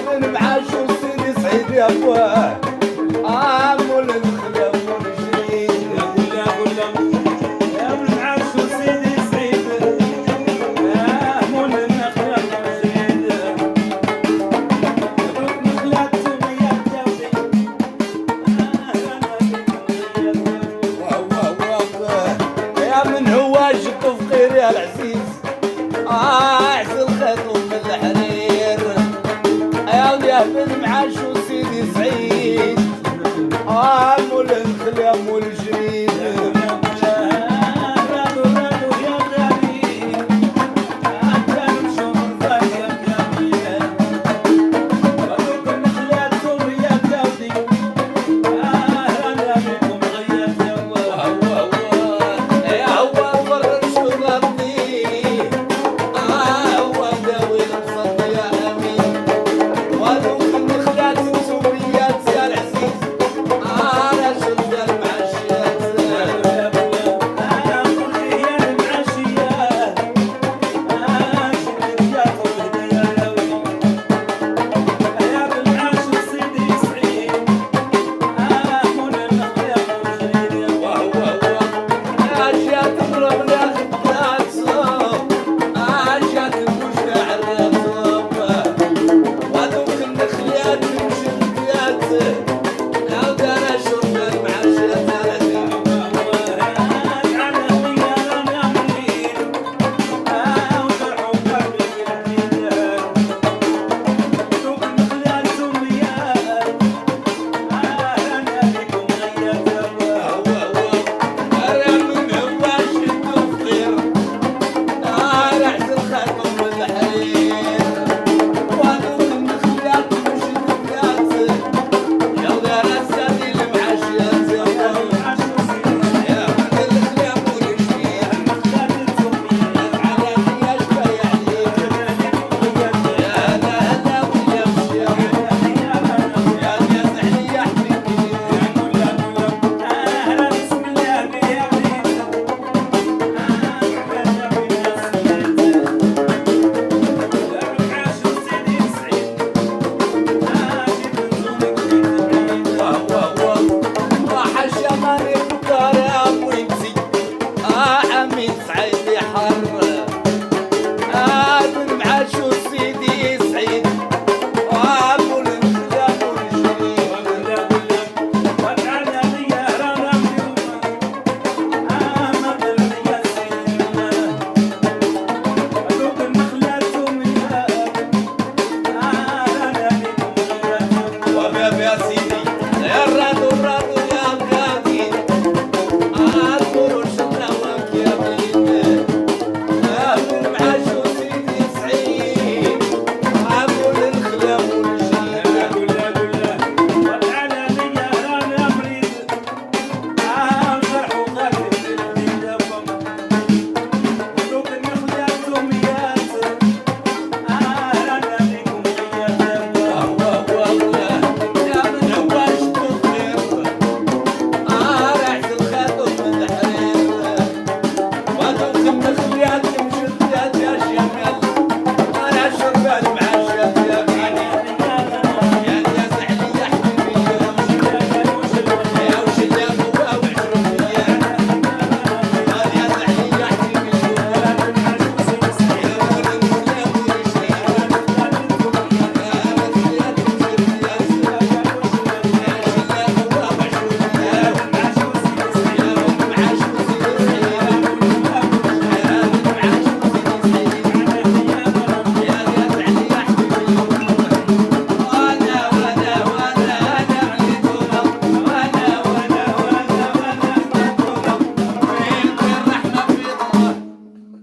بن معاشو سيدي سعيد يا ابوه مول النخل يا مول الجريد يا ابن عاشو سيدي سعيد يا مول النخل يا مول الجريد نخلات يا جوزي يا من هو جدو فقير يا العزيز عز الخيط ومن الحرير يا بن معاشو سيدي سعيد مول النخل يا مول الجريد